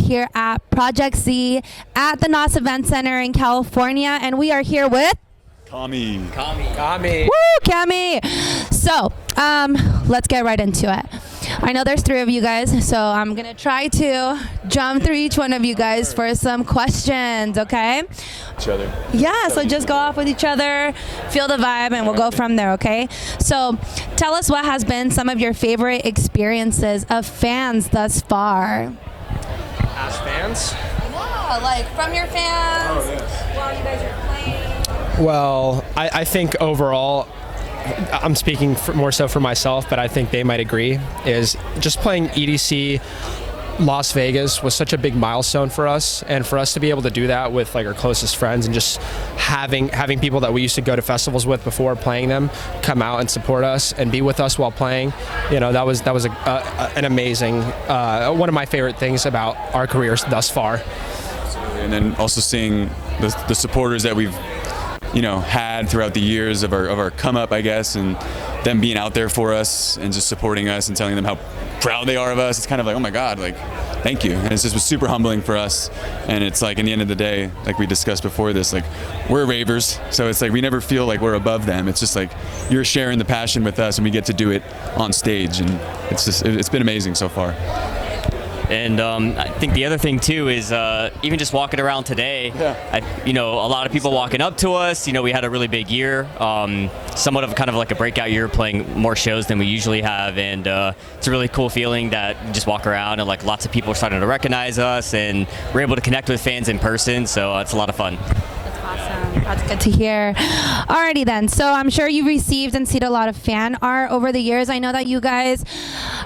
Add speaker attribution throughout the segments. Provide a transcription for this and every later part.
Speaker 1: here at Project Z at the NOS Event Center in California, and we are here with
Speaker 2: Kami.
Speaker 1: Woo, Cami. So, let's get right into it. I know there's 3 of you guys, so I'm gonna try to jump through each one of you guys for some questions, okay?
Speaker 2: Each other.
Speaker 1: Yeah, so just go off with each other, feel the vibe, and we'll go from there, okay? So, tell us what has been some of your favorite experiences of fans thus far.
Speaker 3: As fans?
Speaker 1: Yeah, like from your fans, while you guys are playing.
Speaker 3: Well, I think overall, I'm speaking more so for myself, but I think they might agree, is just playing EDC Las Vegas was such a big milestone for us, and for us to be able to do that with like our closest friends and just having people that we used to go to festivals with before playing them come out and support us and be with us while playing, you know, that was an amazing one of my favorite things about our careers thus far.
Speaker 2: And then also seeing the supporters that we've had throughout the years of our come up, I guess, and them being out there for us and just supporting us and telling them how proud they are of us. It's kind of like, oh my God, like, thank you. And it's just was super humbling for us. And it's like, in the end of the day, like we discussed before this, like, we're ravers. So it's like, we never feel like we're above them. It's just like, you're sharing the passion with us and we get to do it on stage. And it's been amazing so far.
Speaker 4: And I think the other thing too is even just walking around today, a lot of people walking up to us. We had a really big year, somewhat of kind of like a breakout year, playing more shows than we usually have, and it's a really cool feeling that you just walk around and like lots of people are starting to recognize us, and we're able to connect with fans in person. So it's a lot of fun.
Speaker 1: Awesome. That's good to hear. Alrighty then. So I'm sure you received and seen a lot of fan art over the years. I know that you guys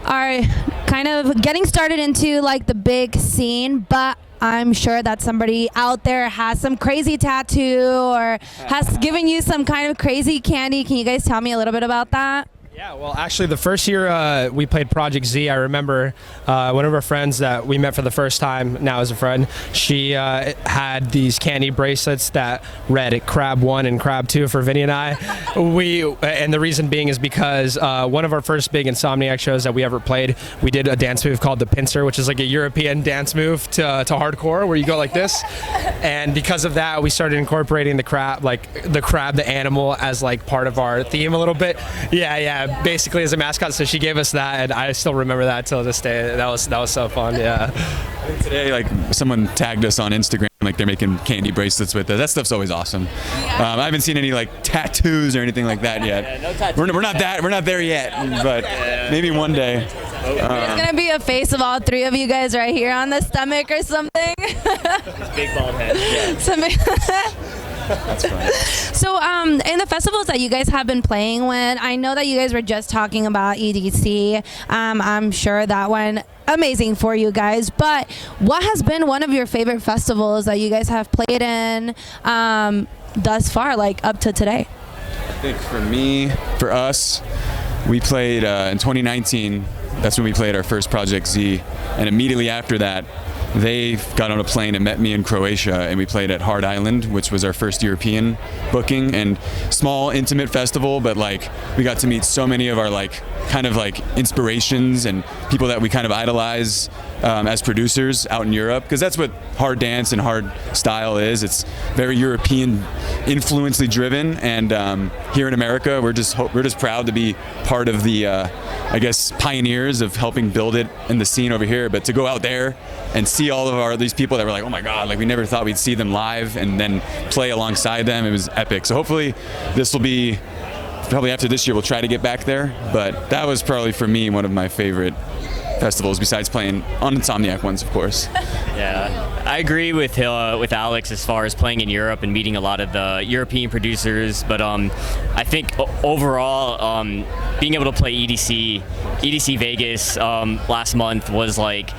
Speaker 1: are kind of getting started into like the big scene, but I'm sure that somebody out there has some crazy tattoo or has given you some kind of crazy candy. Can you guys tell me a little bit about that?
Speaker 3: Yeah, well, actually, the first year we played Project Z, I remember one of our friends that we met for the first time, now as a friend, she had these candy bracelets that read Crab 1 and Crab 2 for Vinny and I. And the reason being is because one of our first big Insomniac shows that we ever played, we did a dance move called the pincer, which is like a European dance move to hardcore, where you go like this. And because of that, we started incorporating the crab, the animal, as like part of our theme a little bit. Yeah. Basically as a mascot, so she gave us that, and I still remember that till this day. That was so fun. Yeah.
Speaker 2: Today, like, someone tagged us on Instagram, like they're making candy bracelets with us. That stuff's always awesome. I haven't seen any like tattoos or anything like that yet.
Speaker 4: No tattoos.
Speaker 2: We're not there yet, but maybe one day.
Speaker 1: There's gonna be a face of all 3 of you guys right here on the stomach or something.
Speaker 4: Big bald head. Yeah.
Speaker 2: That's fun.
Speaker 1: So, in the festivals that you guys have been playing with, I know that you guys were just talking about EDC. I'm sure that went amazing for you guys. But what has been one of your favorite festivals that you guys have played in thus far, like up to today?
Speaker 2: I think for us, we played in 2019. That's when we played our first Project Z, and immediately after that, they got on a plane and met me in Croatia, and we played at Hard Island, which was our first European booking, and small, intimate festival, but like we got to meet so many of our like kind of like inspirations and people that we kind of idolize as producers out in Europe, because that's what hard dance and hard style is. It's very European influentially driven, and here in America, we're just proud to be part of the I guess pioneers of helping build it in the scene over here. But to go out there and see all of these people that were like, oh my God, like we never thought we'd see them live and then play alongside them, it was epic. So hopefully this will be, probably after this year we'll try to get back there, but that was probably for me one of my favorite festivals, besides playing on Insomniac ones, of course.
Speaker 4: Yeah, I agree with Alex as far as playing in Europe and meeting a lot of the European producers. But I think overall, being able to play EDC Vegas last month was like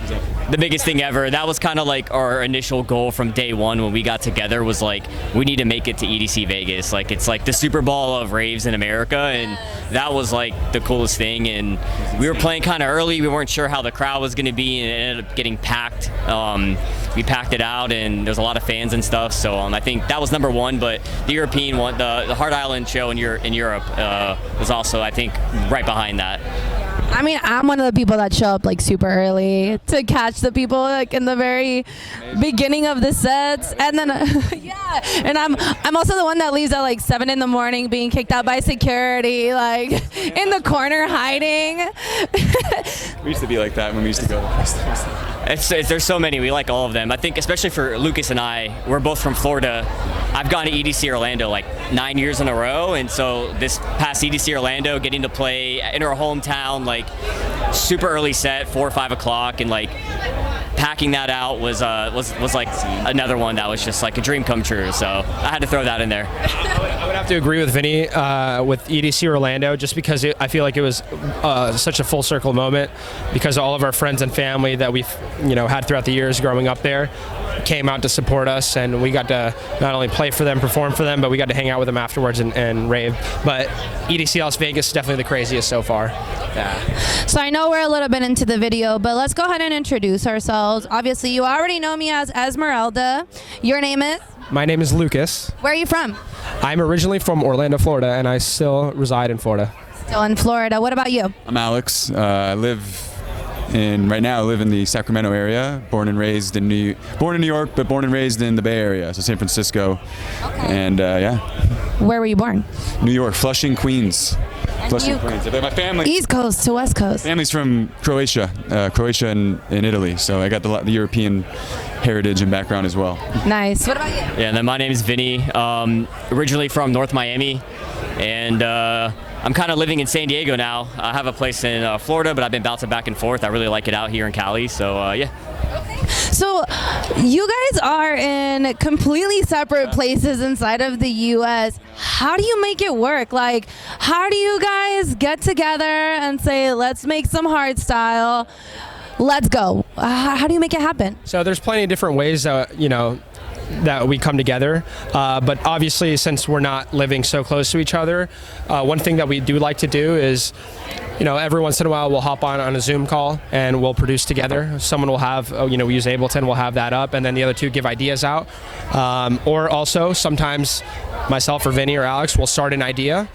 Speaker 4: the biggest thing ever. That was kind of like our initial goal from day one when we got together, was like, we need to make it to EDC Vegas. Like, it's like the Super Bowl of raves in America, and that was like the coolest thing. And we were playing kind of early. We weren't sure how the crowd was going to be, and it ended up getting packed. We packed it out, and there's a lot of fans and stuff. So I think that was number one. But the European one, the Hard Island show in Europe was also, I think, right behind that.
Speaker 1: I mean, I'm one of the people that show up like super early to catch the people like in the very beginning of the sets, and then yeah, and I'm also the one that leaves at like 7 in the morning, being kicked out by security, like in the corner hiding.
Speaker 2: We used to be like that when we used to go to festivals.
Speaker 4: There's so many. We like all of them. I think especially for Lucas and I, we're both from Florida. I've gone to EDC Orlando like 9 years in a row, and so this past EDC Orlando, getting to play in our hometown, like super early set, 4 or 5 o'clock, and like packing that out was like another one that was just like a dream come true. So I had to throw that in there.
Speaker 3: I would have to agree with Vinny with EDC Orlando, just because I feel like it was such a full circle moment, because all of our friends and family that we've had throughout the years growing up there came out to support us, and we got to not only play for them, perform for them, but we got to hang out with them afterwards and rave. But EDC Las Vegas is definitely the craziest so far. Yeah.
Speaker 1: So I know we're a little bit into the video, but let's go ahead and introduce ourselves. Obviously, you already know me as Esmeralda. Your name is?
Speaker 3: My name is Lucas.
Speaker 1: Where are you from?
Speaker 3: I'm originally from Orlando, Florida, and I still reside in Florida.
Speaker 1: Still in Florida. What about you?
Speaker 2: I'm Alex. I live in the Sacramento area. Born and raised in New York, but born and raised in the Bay Area, so San Francisco.
Speaker 1: Okay.
Speaker 2: And yeah.
Speaker 1: Where were you born?
Speaker 2: New York, Flushing, Queens. Flushing, Queens. My family.
Speaker 1: East Coast to West Coast.
Speaker 2: Family's from Croatia, and Italy. So I got the European heritage and background as well.
Speaker 1: Nice. What about you?
Speaker 4: Yeah, and then my name is Vinny. Originally from North Miami, and I'm kind of living in San Diego now. I have a place in Florida, but I've been bouncing back and forth. I really like it out here in Cali, so yeah.
Speaker 1: So you guys are in completely separate places inside of the U.S. How do you make it work? Like, how do you guys get together and say, let's make some hardstyle, let's go? How do you make it happen?
Speaker 3: So there's plenty of different ways that we come together, but obviously, since we're not living so close to each other, one thing that we do like to do is, every once in a while we'll hop on a Zoom call and we'll produce together. Someone will have, we use Ableton, we'll have that up, and then the other two give ideas out. Or also sometimes myself or Vinny or Alex will start an idea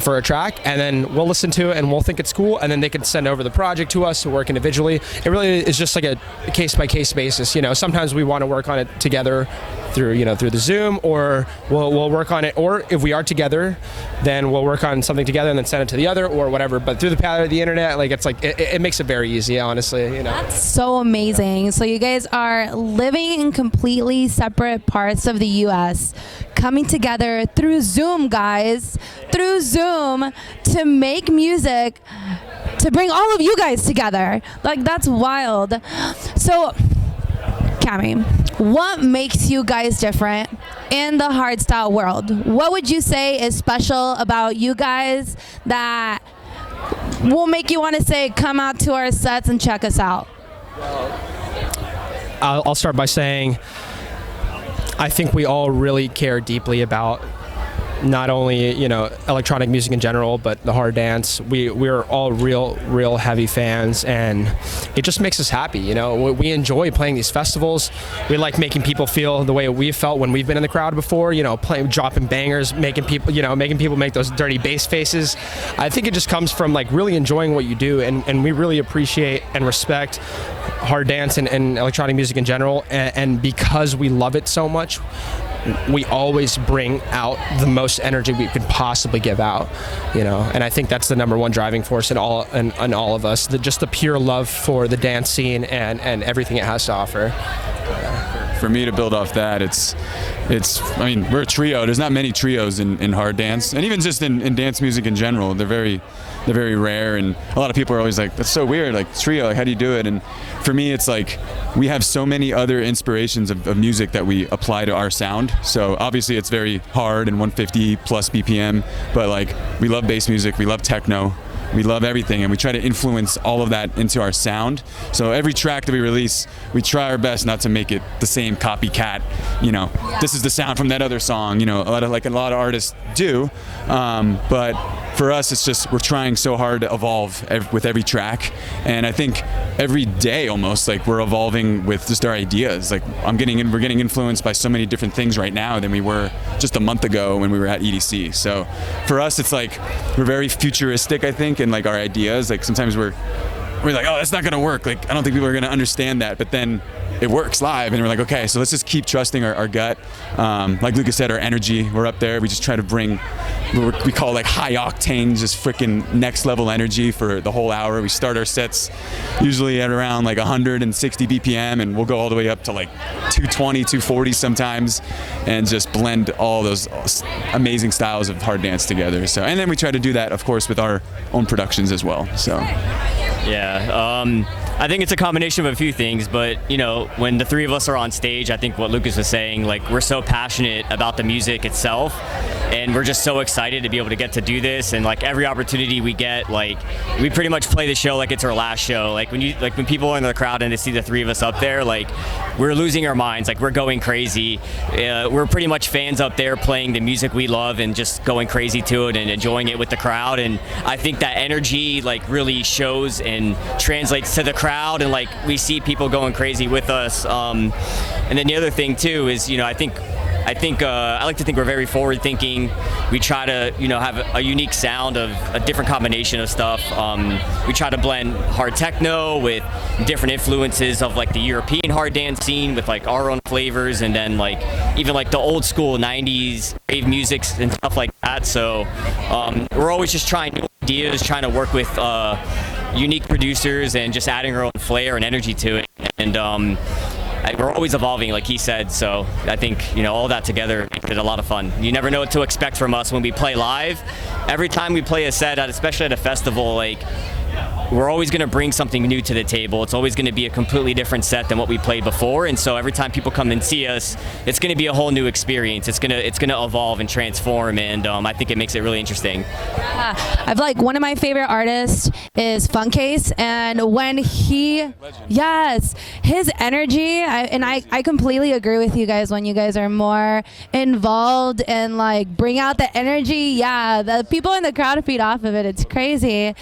Speaker 3: for a track, and then we'll listen to it and we'll think it's cool, and then they can send over the project to us to work individually. It really is just like a case-by-case basis. Sometimes we want to work on it together through the Zoom, or we'll work on it, or if we are together, then we'll work on something together and then send it to the other or whatever. But through the power of the internet, it makes it very easy, honestly.
Speaker 1: That's so amazing. So you guys are living in completely separate parts of the U.S., coming together through Zoom, guys, through Zoom, to make music, to bring all of you guys together. Like, that's wild. So, Cami, what makes you guys different in the hardstyle world? What would you say is special about you guys that will make you want to say, come out to our sets and check us out?
Speaker 3: I'll start by saying I think we all really care deeply about not only electronic music in general, but the hard dance. We're all real heavy fans, and it just makes us happy. We enjoy playing these festivals. We like making people feel the way we've felt when we've been in the crowd before. Dropping bangers, making people make those dirty bass faces. I think it just comes from really enjoying what you do, and we really appreciate and respect hard dance and electronic music in general. And because we love it so much, we always bring out the most energy we could possibly give out, and I think that's the number one driving force in all of us, just the pure love for the dance scene and everything it has to offer.
Speaker 2: For me to build off that, we're a trio. There's not many trios in hard dance, and even just in dance music in general. They're very rare, and a lot of people are always like, that's so weird, like trio, like how do you do it? And for me, it's like we have so many other inspirations of music that we apply to our sound. So obviously it's very hard and 150 plus BPM, but we love bass music, we love techno, we love everything, and we try to influence all of that into our sound. So every track that we release, we try our best not to make it the same copycat, This is the sound from that other song, a lot of artists do, but for us, it's just we're trying so hard to evolve with every track, and I think every day almost like we're evolving with just our ideas. Like we're getting influenced by so many different things right now than we were just a month ago when we were at EDC. So for us, it's like we're very futuristic, I think, and like our ideas. Like sometimes we're like, oh, that's not gonna work. Like I don't think people are gonna understand that, but then it works live, and we're like, okay, so let's just keep trusting our gut. Like Lucas said, our energy, we're up there. We just try to bring what we call like high octane, just freaking next level energy for the whole hour. We start our sets usually at around like 160 BPM, and we'll go all the way up to like 220, 240 sometimes, and just blend all those amazing styles of hard dance together. So, and then we try to do that, of course, with our own productions as well. So.
Speaker 4: Yeah, I think it's a combination of a few things, but you know, when the three of us are on stage, I think what Lucas was saying, like we're so passionate about the music itself, and we're just so excited to be able to get to do this, and like every opportunity we get, like we pretty much play the show like it's our last show. Like when people are in the crowd and they see the three of us up there, like we're losing our minds, like we're going crazy. We're pretty much fans up there playing the music we love and just going crazy to it and enjoying it with the crowd, and I think that energy like really shows and translates to the crowd, and like we see people going crazy with us. And then the other thing too is, you know, I like to think we're very forward thinking. We try to, you know, have a unique sound of a different combination of stuff. We try to blend hard techno with different influences of like the European hard dance scene with like our own flavors, and then like even like the old school 90s rave music and stuff like that. So we're always just trying new ideas, trying to work with unique producers and just adding our own flair and energy to it. And we're always evolving, like he said. So I think, you know, all that together makes it a lot of fun. You never know what to expect from us when we play live. Every time we play a set, especially at a festival, like we're always going to bring something new to the table. It's always going to be a completely different set than what we played before, and so every time people come and see us, it's going to be a whole new experience. It's going to evolve and transform, and I think it makes it really interesting.
Speaker 1: I've like one of my favorite artists is Funkcase, and when his energy, I completely agree with you guys. When you guys are more involved and like bring out the energy, the people in the crowd feed off of it. It's crazy.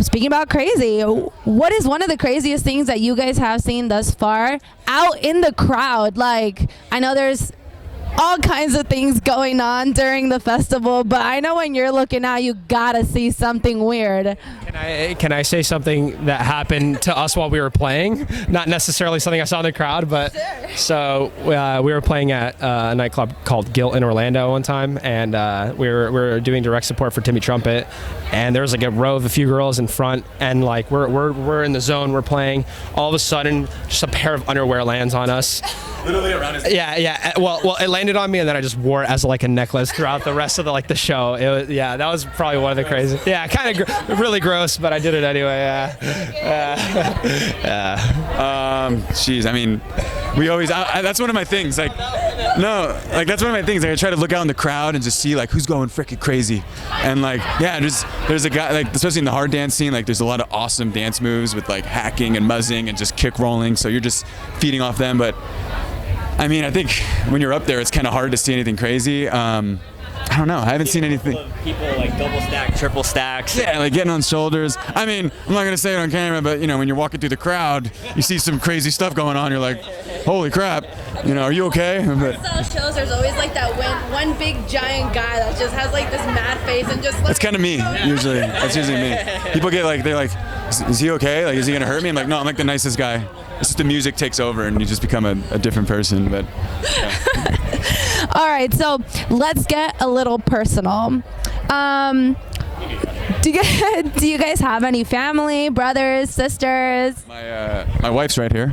Speaker 1: Speaking about crazy, what is one of the craziest things that you guys have seen thus far out in the crowd? Like, I know there's all kinds of things going on during the festival, but I know when you're looking out, you gotta see something weird.
Speaker 3: Can I say something that happened to us while we were playing? Not necessarily something I saw in the crowd, but sure. So we were playing at a nightclub called Guilt in Orlando one time, and we were doing direct support for Timmy Trumpet, and there was like a row of a few girls in front, and like we're in the zone, we're playing. All of a sudden, just a pair of underwear lands on us.
Speaker 2: Literally around his head.
Speaker 3: Yeah. Well, it landed on me, and then I just wore it as like a necklace throughout the rest of the show. It was, that was probably one of the crazy. Yeah, kind of really gross, but I did it anyway.
Speaker 2: Jeez, I mean, we always. That's one of my things. Like, no, like that's one of my things. Like, I try to look out in the crowd and just see like who's going freaking crazy, and like there's a guy, like especially in the hard dance scene, like there's a lot of awesome dance moves with like hacking and muzzing and just kick rolling. So you're just feeding off them, but. I mean, I think when you're up there, it's kind of hard to see anything crazy. I don't know. I haven't seen anything.
Speaker 4: People like double stack, triple stacks.
Speaker 2: Yeah, like getting on shoulders. I mean, I'm not gonna say it on camera, but you know, when you're walking through the crowd, you see some crazy stuff going on. You're like, holy crap. You know, are you okay? But
Speaker 5: shows, there's always like that one big giant guy that just has like this mad face and just.
Speaker 2: That's kind of me usually. That's usually me. People get like, they're like, is he okay? Like, is he gonna hurt me? I'm like, no, I'm like the nicest guy. It's just the music takes over and you just become a different person. But yeah.
Speaker 1: All right, so let's get a little personal. Do you guys have any family, brothers, sisters?
Speaker 2: My wife's right here.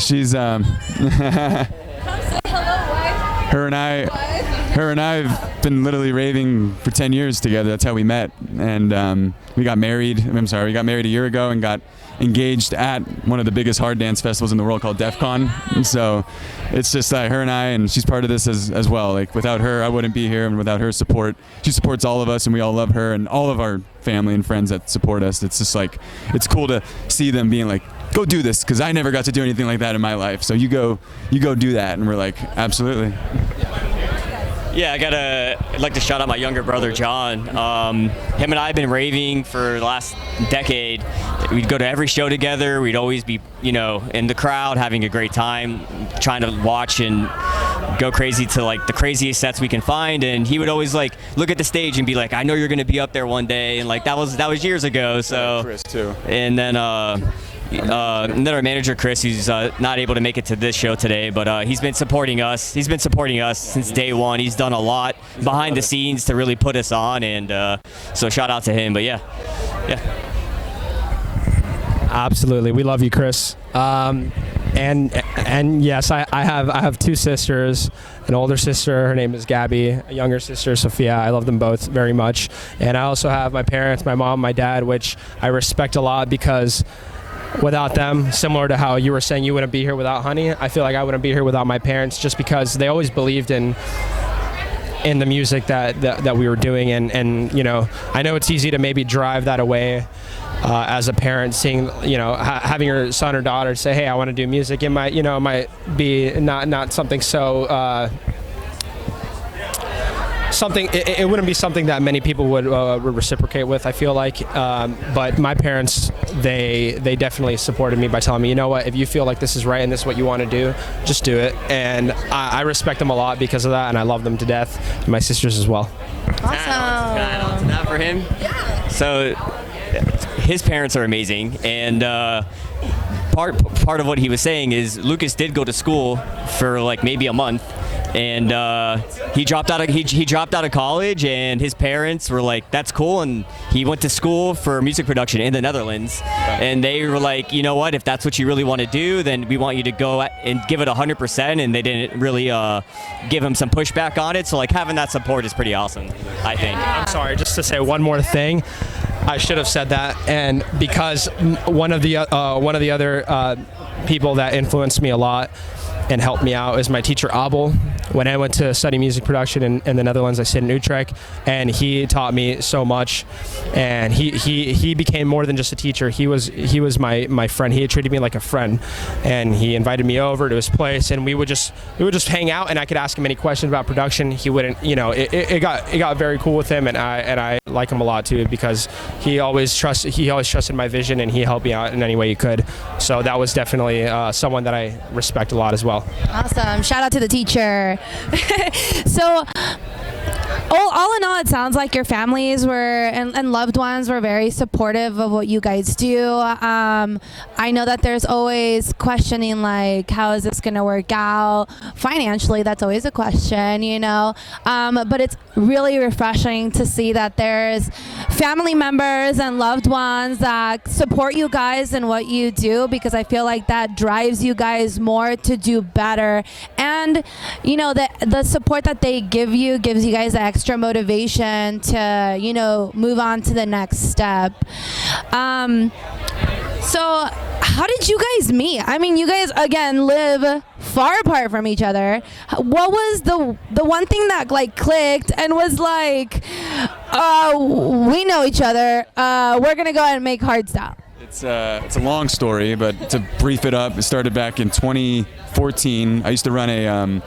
Speaker 2: She's
Speaker 5: Come say hello, wife.
Speaker 2: Her and I have been literally raving for 10 years together. That's how we met, and we got married. We got married a year ago and got engaged at one of the biggest hard dance festivals in the world called DEF CON. And so it's just her and I, and she's part of this as well. Like without her, I wouldn't be here, and without her support, she supports all of us, and we all love her and all of our family and friends that support us. It's just like, it's cool to see them being like, go do this, because I never got to do anything like that in my life. So you go do that. And we're like, absolutely.
Speaker 4: Yeah, I'd like to shout out my younger brother, John. Him and I have been raving for the last decade. We'd go to every show together. We'd always be, in the crowd having a great time, trying to watch and go crazy to like the craziest sets we can find. And he would always like look at the stage and be like, I know you're going to be up there one day. And like that was years ago. So
Speaker 2: Chris too.
Speaker 4: And then our manager Chris, who's not able to make it to this show today, but he's been supporting us. He's been supporting us since day one. He's done a lot behind the scenes to really put us on, and so shout out to him. But yeah.
Speaker 3: Absolutely, we love you, Chris. And yes, I have two sisters, an older sister, her name is Gabby, a younger sister, Sophia. I love them both very much. And I also have my parents, my mom, my dad, which I respect a lot because without them, similar to how you were saying you wouldn't be here without Honey, I feel like I wouldn't be here without my parents, just because they always believed in the music that we were doing. And I know it's easy to maybe drive that away as a parent, seeing having your son or daughter say, hey, I want to do music. It might be not something so it wouldn't be something that many people would reciprocate with, I feel like. But my parents, they definitely supported me by telling me, you know what, if you feel like this is right and this is what you want to do, just do it. And I respect them a lot because of that, and I love them to death. And my sisters as well.
Speaker 1: Awesome.
Speaker 4: Can I for him? Yeah. So his parents are amazing, and part of what he was saying is Lucas did go to school for like maybe a month, and he dropped out of college, and his parents were like, that's cool, and he went to school for music production in the Netherlands, and they were like, you know what, if that's what you really want to do, then we want you to go and give it 100%, and they didn't really give him some pushback on it. So like having that support is pretty awesome, I think.
Speaker 3: I'm sorry, just to say one more thing. I should have said that, and because one of the other people that influenced me a lot and helped me out is my teacher Abel. When I went to study music production in the Netherlands, I stayed in Utrecht, and he taught me so much. And he became more than just a teacher. He was my friend. He had treated me like a friend, and he invited me over to his place, and we would just hang out, and I could ask him any questions about production. He wouldn't, it got very cool with him, and I like him a lot too, because he always trusted my vision, and he helped me out in any way he could. So that was definitely someone that I respect a lot as well.
Speaker 1: Awesome. Shout out to the teacher. So all in all, it sounds like your families and loved ones were very supportive of what you guys do. I know that there's always questioning, like, how is this going to work out financially? That's always a question, but it's really refreshing to see that there's family members and loved ones that support you guys in what you do, because I feel like that drives you guys more to do better. And the support that they give you gives you guys the extra motivation to move on to the next step. So how did you guys meet? I mean, you guys again live far apart from each other. What was the one thing that like clicked and was like, we know each other, we're gonna go ahead and make hardstyle?
Speaker 2: It's a long story, but to brief it up, it started back in 2014. I used to run a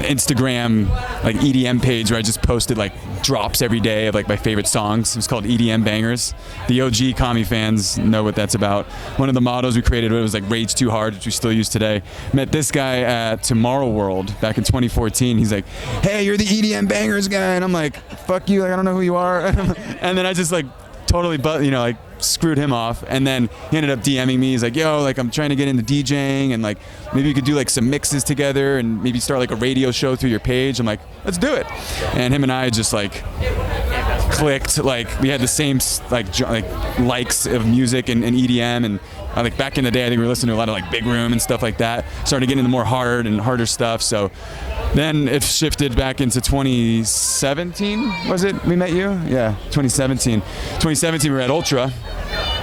Speaker 2: Instagram like EDM page where I just posted like drops every day of like my favorite songs. It was called EDM Bangers. The OG Kami fans know what that's about. One of the mottos we created was like Rage Too Hard, which we still use today. Met this guy at Tomorrow World back in 2014. He's like, hey, you're the EDM Bangers guy, and I'm like, fuck you, like, I don't know who you are. And then I just like totally screwed him off, and then he ended up DMing me. He's like, yo, like, I'm trying to get into DJing, and like maybe you could do like some mixes together and maybe start like a radio show through your page. I'm like, let's do it. And him and I just like clicked. Like we had the same likes of music and EDM, and like back in the day I think we were listening to a lot of like Big Room and stuff like that. Started getting into more harder stuff. So then it shifted back into 2017, was it? We met you? Yeah, 2017. 2017 we were at Ultra,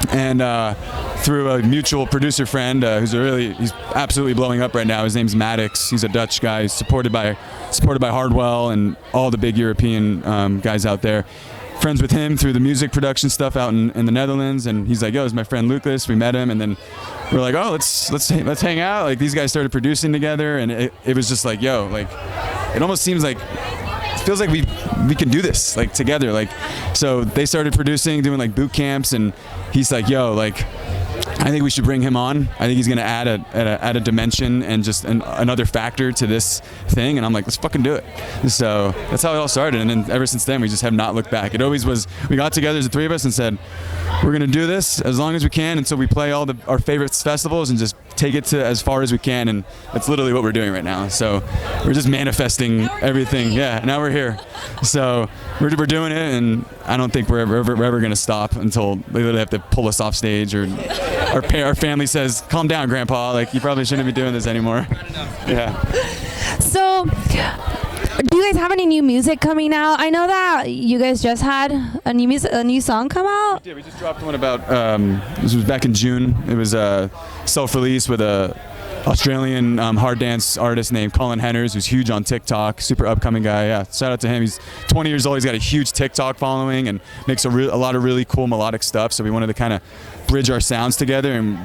Speaker 2: and through a mutual producer friend he's absolutely blowing up right now. His name's Maddox. He's a Dutch guy. He's supported by Hardwell and all the big European guys out there. Friends with him through the music production stuff out in the Netherlands, and he's like, yo, this is my friend Lucas. We met him, and then we're like, oh, let's hang out. Like these guys started producing together, and it was just like, yo, like it almost seems like feels like we can do this like together. Like, so they started producing, doing like boot camps, and he's like, yo, like, I think we should bring him on. I think he's going to add a dimension and just another factor to this thing. And I'm like, let's fucking do it. So that's how it all started. And then ever since then, we just have not looked back. It always was, we got together as the three of us and said, we're going to do this as long as we can until we play all our favorite festivals and just take it to as far as we can. And that's literally what we're doing right now. So we're just manifesting everything. Yeah, now we're here. So we're doing it, and I don't think we're ever going to stop until they literally have to pull us off stage, or our family says, calm down, Grandpa, like you probably shouldn't be doing this anymore. Yeah.
Speaker 1: So, do you guys have any new music coming out? I know that you guys just had a new song come out.
Speaker 2: Yeah, we just dropped one about, this was back in June. It was a self-release with a Australian hard dance artist named Colin Henners, who's huge on TikTok, super upcoming guy. Yeah, shout out to him. He's 20 years old. He's got a huge TikTok following and makes a lot of really cool melodic stuff. So we wanted to kind of bridge our sounds together, and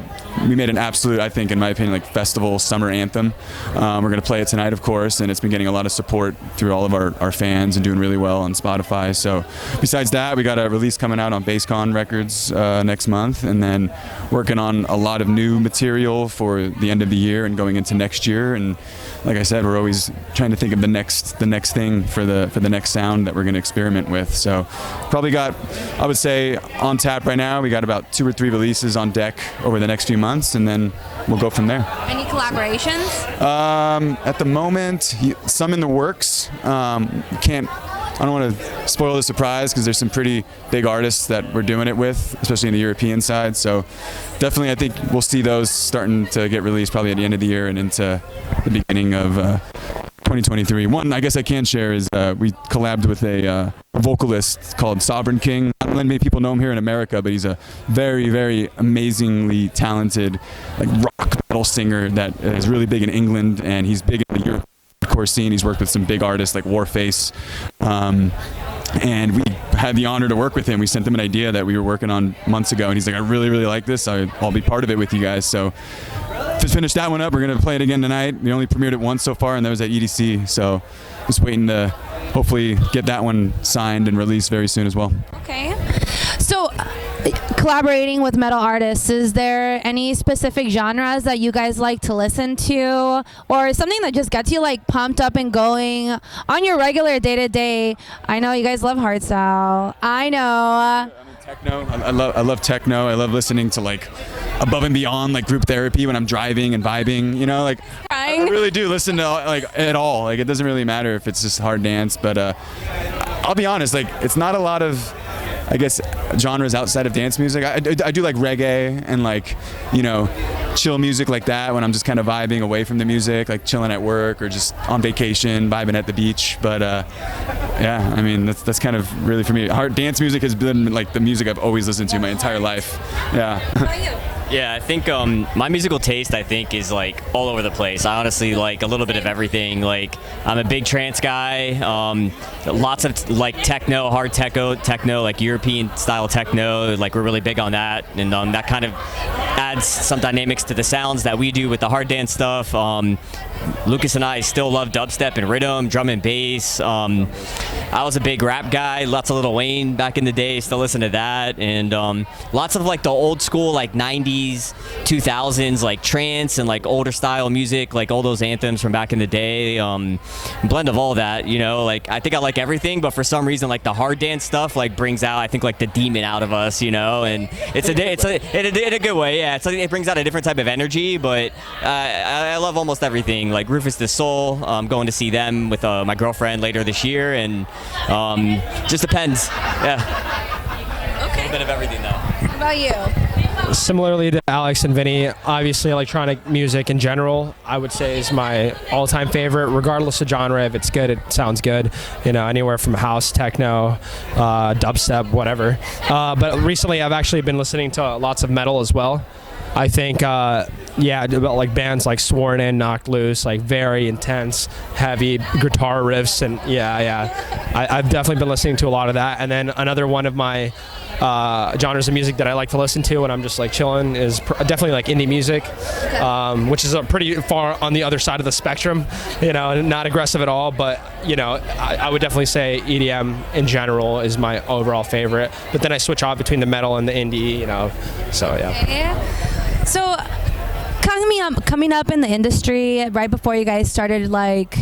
Speaker 2: we made an absolute, I think, in my opinion, like festival summer anthem. We're going to play it tonight, of course, and it's been getting a lot of support through all of our fans and doing really well on Spotify. So besides that, we got a release coming out on BassCon Records next month, and then working on a lot of new material for the end of the year and going into next year. And like I said, we're always trying to think of the next thing for the next sound that we're going to experiment with. So probably got, I would say, on tap right now, we got about 2 or 3 releases on deck over the next few months, and then we'll go from there.
Speaker 1: Any collaborations?
Speaker 2: At the moment, some in the works. I don't want to spoil the surprise because there's some pretty big artists that we're doing it with, especially in the European side. So definitely, I think we'll see those starting to get released probably at the end of the year and into the beginning of 2023. One, I guess I can share is we collabed with a vocalist called Sovereign King. Not many people know him here in America, but he's a very, very amazingly talented like rock metal singer that is really big in England, and he's big in the Europe scene. He's worked with some big artists like Warface, and we had the honor to work with him. We sent him an idea that we were working on months ago, and he's like, I really, really like this. I'll be part of it with you guys. So to finish that one up, we're going to play it again tonight. We only premiered it once so far, and that was at EDC. So just waiting to hopefully get that one signed and released very soon as well.
Speaker 1: Okay. So, collaborating with metal artists, is there any specific genres that you guys like to listen to, or something that just gets you like pumped up and going on your regular day-to-day? I know you guys love hardstyle. I know.
Speaker 2: Techno. I love techno. I love listening to like Above and Beyond, like Group Therapy when I'm driving and vibing. You know, like I really do listen to like it all. Like it doesn't really matter if it's just hard dance, but I'll be honest. Like it's not a lot of, I guess, genres outside of dance music. I do like reggae and like, you know, chill music like that when I'm just kind of vibing away from the music, like chilling at work or just on vacation, vibing at the beach. But yeah, I mean, that's kind of really for me. Hard dance music has been like the music I've always listened to my entire life. Yeah.
Speaker 4: Yeah, I think my musical taste, I think, is like all over the place. I honestly like a little bit of everything. Like I'm a big trance guy. Lots of like techno, hard techno, like European style techno. Like we're really big on that, and that kind of adds some dynamics to the sounds that we do with the hard dance stuff. Lucas and I still love dubstep and rhythm, drum and bass. I was a big rap guy, lots of Lil Wayne back in the day, still listen to that, and lots of like the old school like 90s, 2000s like trance and like older style music, like all those anthems from back in the day. Blend of all that, you know, like I think I like everything, but for some reason like the hard dance stuff like brings out, I think, like the demon out of us, you know, and it's in a good way. Yeah, it brings out a different type of energy, but I love almost everything. Like Rufus Du Sol, going to see them with my girlfriend later this year, and just depends. Yeah.
Speaker 5: Okay.
Speaker 4: A little bit of everything though.
Speaker 5: What about you?
Speaker 3: Similarly to Alex and Vinny, obviously electronic music in general, I would say, is my all-time favorite, regardless of genre. If it's good, it sounds good. You know, anywhere from house, techno, dubstep, whatever. But recently, I've actually been listening to lots of metal as well. I think, about like bands like Sworn In, Knocked Loose, like very intense, heavy guitar riffs, and I've definitely been listening to a lot of that. And then another one of my genres of music that I like to listen to when I'm just like chilling is definitely like indie music, which is a pretty far on the other side of the spectrum, you know, not aggressive at all, but you know, I would definitely say EDM in general is my overall favorite, but then I switch off between the metal and the indie, you know, so yeah.
Speaker 1: Okay. So coming up in the industry right before you guys started like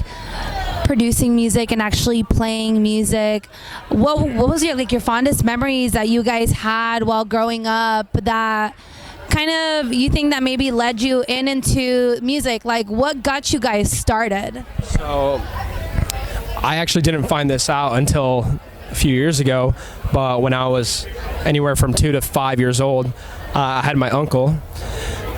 Speaker 1: producing music and actually playing music, what was your fondest memories that you guys had while growing up that kind of you think that maybe led you into music? Like what got you guys started?
Speaker 3: So I actually didn't find this out until a few years ago, but when I was anywhere from 2 to 5 years old, I had my uncle.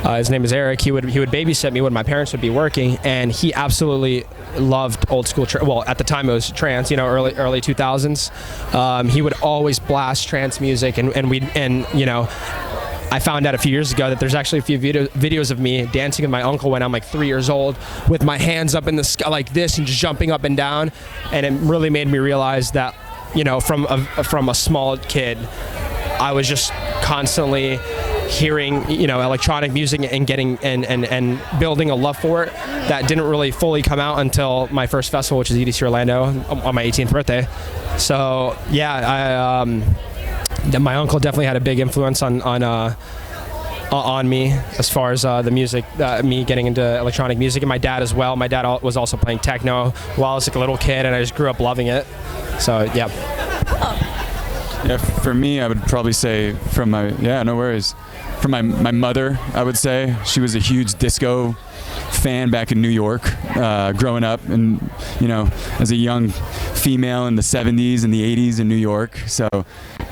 Speaker 3: His name is Eric. He would babysit me when my parents would be working, and he absolutely loved old school. Well, at the time it was trance, you know, early 2000s. He would always blast trance music, and you know, I found out a few years ago that there's actually a few videos of me dancing with my uncle when I'm like 3 years old, with my hands up in the sky like this and just jumping up and down, and it really made me realize that, you know, from a small kid, I was just constantly hearing, you know, electronic music and getting and building a love for it that didn't really fully come out until my first festival, which is EDC Orlando, on my 18th birthday. So yeah, my uncle definitely had a big influence on me as far as the music, me getting into electronic music, and my dad as well. My dad was also playing techno while I was like a little kid, and I just grew up loving it. So yeah.
Speaker 2: Yeah, for me, I would probably say from my, no worries. From my mother, I would say. She was a huge disco fan back in New York, growing up, and, you know, as a young female in the 70s and the 80s in New York. So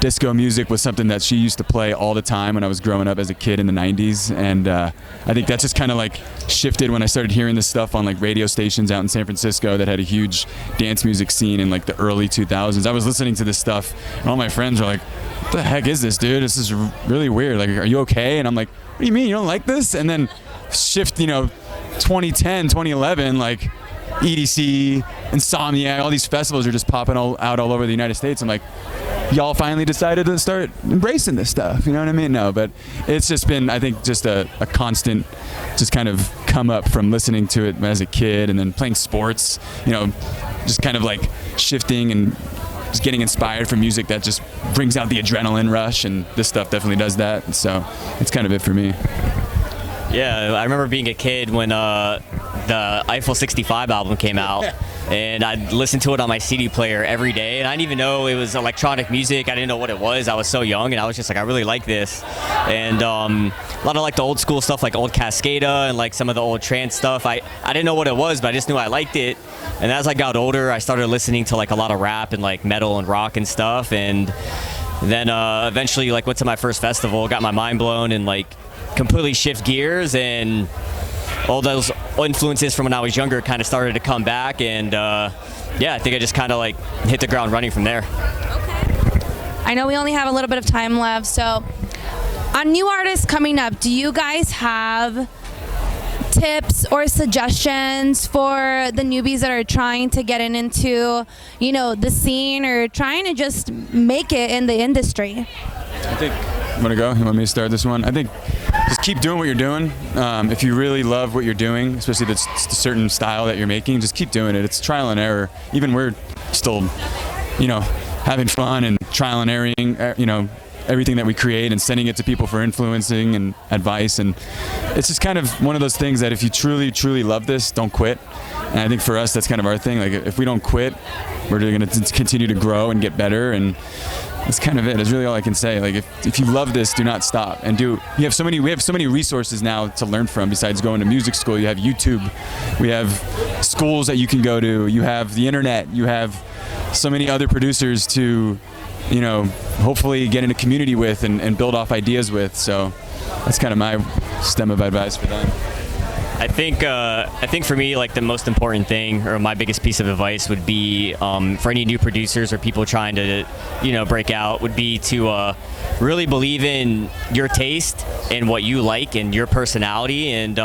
Speaker 2: disco music was something that she used to play all the time when I was growing up as a kid in the 90s. And I think that just kind of like shifted when I started hearing this stuff on like radio stations out in San Francisco that had a huge dance music scene in like the early 2000s. I was listening to this stuff, and all my friends were like, what the heck is this, dude? This is really weird. Like, are you okay? And I'm like, what do you mean? You don't like this? And then shift, you know, 2010, 2011, like EDC, Insomniac, all these festivals are just popping out all over the United States. I'm like, y'all finally decided to start embracing this stuff. You know what I mean? No, but it's just been, I think, just a constant, just kind of come up from listening to it as a kid and then playing sports, you know, just kind of like shifting and just getting inspired from music that just brings out the adrenaline rush, and this stuff definitely does that. So it's kind of it for me.
Speaker 4: Yeah, I remember being a kid when the Eiffel 65 album came out, and I'd listen to it on my CD player every day, and I didn't even know it was electronic music. I didn't know what it was. I was so young, and I was just like, I really like this. And a lot of like the old school stuff, like old Cascada and like some of the old trance stuff. I didn't know what it was, but I just knew I liked it. And as I got older, I started listening to like a lot of rap and like metal and rock and stuff, and then eventually like went to my first festival, got my mind blown, and like completely shift gears, and all those influences from when I was younger kind of started to come back, and yeah, I think I just kind of like hit the ground running from there.
Speaker 1: Okay. I know we only have a little bit of time left, so on new artists coming up, do you guys have tips or suggestions for the newbies that are trying to get into, you know, the scene or trying to just make it in the industry?
Speaker 2: I think, you want to go? You want me to start this one? I think just keep doing what you're doing. If you really love what you're doing, especially the certain style that you're making, just keep doing it. It's trial and error. Even we're still, you know, having fun and trial and erroring, you know, everything that we create and sending it to people for influencing and advice. And it's just kind of one of those things that if you truly, truly love this, don't quit. And I think for us, that's kind of our thing. Like, if we don't quit, we're going to continue to grow and get better. And that's kind of it. That's really all I can say. Like, if you love this, do not stop. And we have so many resources now to learn from besides going to music school. You have YouTube. We have schools that you can go to. You have the internet. You have so many other producers to, you know, hopefully get in a community with and build off ideas with. So that's kind of my stem of advice for them.
Speaker 4: I think for me, like the most important thing, or my biggest piece of advice, would be for any new producers or people trying to, you know, break out, would be to really believe in your taste and what you like and your personality, and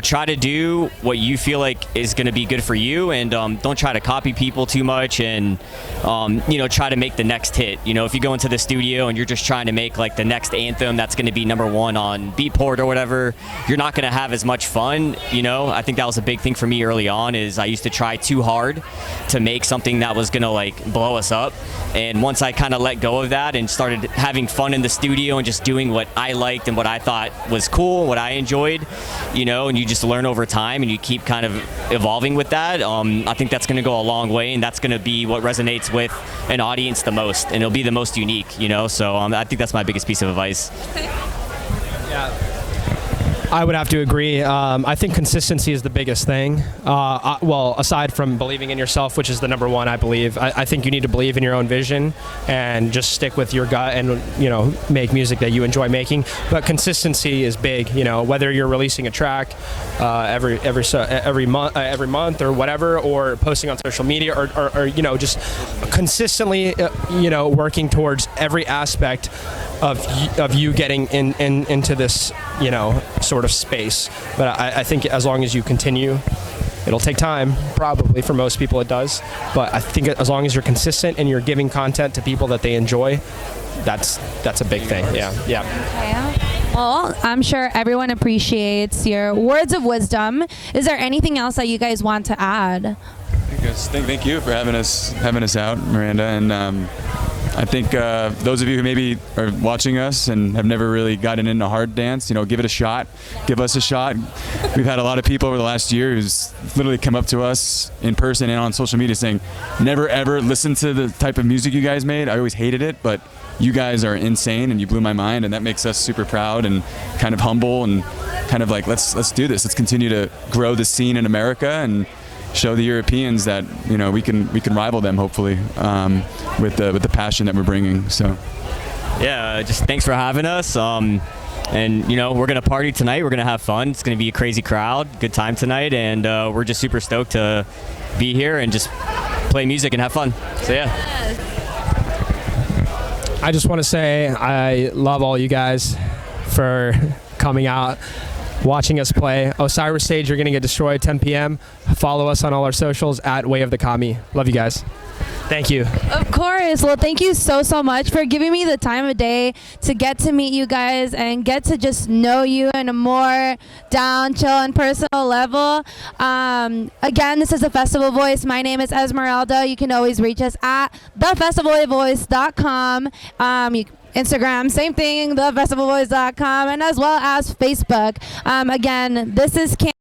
Speaker 4: try to do what you feel like is going to be good for you, and don't try to copy people too much, and try to make the next hit. If you go into the studio and you're just trying to make like the next anthem that's going to be #1 on Beatport or whatever, you're not going to have as much fun. I think that was a big thing for me early on, is I used to try too hard to make something that was going to like blow us up. And once I kind of let go of that and started having fun in the studio and just doing what I liked and what I thought was cool, what I enjoyed, and you just learn over time and you keep kind of evolving with that, I think that's going to go a long way, and that's going to be what resonates with an audience the most, and it'll be the most unique, so I think that's my biggest piece of advice.
Speaker 3: Yeah. I would have to agree. I think consistency is the biggest thing. Well, aside from believing in yourself, which is the #1, I believe. I think you need to believe in your own vision and just stick with your gut and make music that you enjoy making. But consistency is big. Whether you're releasing a track every month or whatever, or posting on social media, or just consistently working towards every aspect of you getting into this sort of space. But I think as long as you continue, it'll take time, probably for most people it does, but I think as long as you're consistent and you're giving content to people that they enjoy, that's a big thing. Yeah.
Speaker 1: Okay. Well, I'm sure everyone appreciates your words of wisdom. Is there anything else that you guys want to add?
Speaker 2: Thank you for having us out, Miranda, and I think those of you who maybe are watching us and have never really gotten into hard dance, give it a shot. Give us a shot. We've had a lot of people over the last year who's literally come up to us in person and on social media saying, never ever listen to the type of music you guys made. I always hated it, but you guys are insane and you blew my mind, and that makes us super proud and kind of humble and kind of like, let's do this. Let's continue to grow the scene in America and show the Europeans that we can rival them, hopefully, with the passion that we're bringing. So
Speaker 4: yeah, just thanks for having us, and we're gonna party tonight. We're gonna have fun. It's gonna be a crazy crowd, good time tonight, and we're just super stoked to be here and just play music and have fun. So yeah.
Speaker 3: I just want to say I love all you guys for coming out, watching us play. Osiris Stage, you're going to get destroyed 10 p.m. Follow us on all our socials at Way of the Kami. Love you guys. Thank you.
Speaker 1: Of course. Well, thank you so much for giving me the time of day to get to meet you guys and get to just know you in a more down, chill, and personal level. Again, this is the Festival Voice. My name is Esmeralda. You can always reach us at thefestivalvoice.com. Instagram, same thing, thefestivalvoice.com, and as well as Facebook. Again, this is Cam.